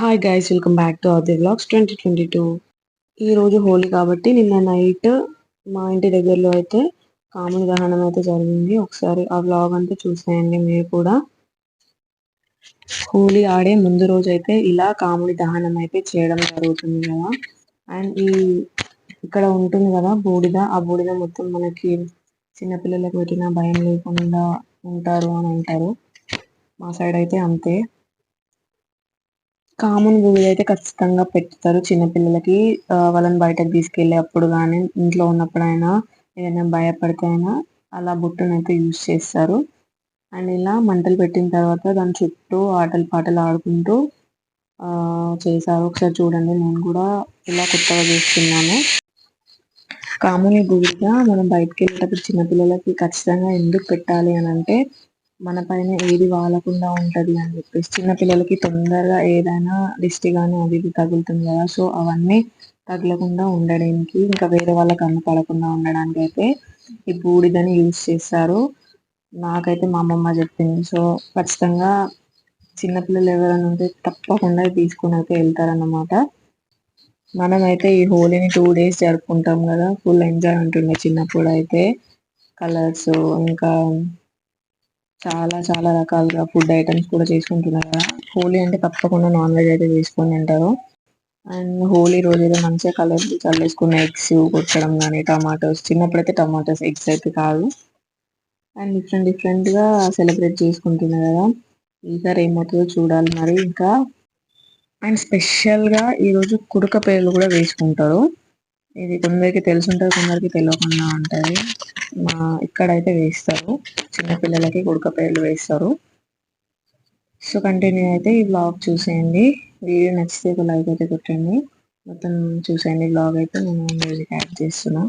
Hi guys, welcome back to our vlogs 2022. ఈ రోజు హోలీ కాబట్టి నిన్న నైట్ మా ఇంటి దగ్గరలో అయితే కాముని దహనం అయితే జరిగింది. ఒకసారి ఆ వ్లాగ్ అంతా చూసేయండి మీరు కూడా. హోలీ ఆడే ముందు రోజు అయితే ఇలా కాముని దహనం అయితే చేయడం జరుగుతుంది కదా. అండ్ ఇక్కడ ఉంటుంది కదా బూడిద, ఆ బూడిద మొత్తం మనకి చిన్నపిల్లలకు పెట్టిన భయం లేకుండా ఉంటారు అని అంటారు. మా సైడ్ అయితే అంతే. కామన్ బూడిద అయితే ఖచ్చితంగా పెడతారు చిన్నపిల్లలకి. వాళ్ళని బయటకు తీసుకెళ్ళే అప్పుడు కానీ ఇంట్లో ఉన్నప్పుడైనా ఏదైనా భయపడితే అయినా అలా బుట్టను అయితే యూజ్ చేస్తారు. అండ్ ఇలా మంటలు పెట్టిన తర్వాత దాని చుట్టూ ఆటలు పాటలు ఆడుకుంటూ చేశారు. ఒకసారి చూడండి, నేను కూడా ఇలా కొత్తగా చేస్తున్నాను. కాముని బూడిద మనం బయటకు వెళ్ళేటప్పుడు చిన్నపిల్లలకి ఖచ్చితంగా ఎందుకు పెట్టాలి అని అంటే మన పైన ఏది వాలకుండా ఉంటది అని చెప్పేసి. చిన్నపిల్లలకి తొందరగా ఏదైనా దిష్టి కానీ అది ఇది తగులుతుంది కదా, సో అవన్నీ తగలకుండా ఉండడానికి, ఇంకా వేరే వాళ్ళ కన్ను పడకుండా ఉండడానికి అయితే ఈ బూడిదని యూజ్ చేస్తారు. నాకైతే మా అమ్మమ్మ చెప్పింది. సో ఖచ్చితంగా చిన్నపిల్లలు ఎవరైనా ఉంటే తప్పకుండా తీసుకుని అయితే వెళ్తారన్నమాట. మనమైతే ఈ హోలీని 2 days జరుపుకుంటాం కదా, ఫుల్ ఎంజాయ్ ఉంటుండే చిన్నప్పుడు అయితే. కలర్స్, ఇంకా చాలా చాలా రకాలుగా ఫుడ్ ఐటమ్స్ కూడా చేసుకుంటున్నారు కదా. హోలీ అంటే తప్పకుండా నాన్ వెజ్ అయితే చేసుకొని తింటారు. అండ్ హోలీ రోజు అయితే మంచిగా కలర్స్ చల్లేసుకున్న ఎగ్స్ కొట్టడం కానీ, టమాటోస్, చిన్నప్పుడైతే టమాటోస్, ఎగ్స్ అయితే కాదు. అండ్ డిఫరెంట్ డిఫరెంట్గా సెలబ్రేట్ చేసుకుంటున్నారు కదా. ఈసారి ఏమవుతుందో చూడాలి మరి. ఇంకా అండ్ స్పెషల్గా ఈరోజు కుడుక పేర్లు కూడా వేసుకుంటారు. ఇది కొందరికి తెలుసుంటుంది, కొందరికి తెలియకుండా ఉంటుంది. మా ఇక్కడైతే వేస్తారు, చిన్నపిల్లలకి కుడుక పేర్లు వేస్తారు. సో కంటిన్యూ అయితే ఈ బ్లాగ్ చూసేయండి. వీడియో నచ్చితే ఒక లైక్ అయితే కొట్టండి. మొత్తం చూసేయండి బ్లాగ్ అయితే. నేను మ్యూజిక్ యాడ్ చేస్తున్నా.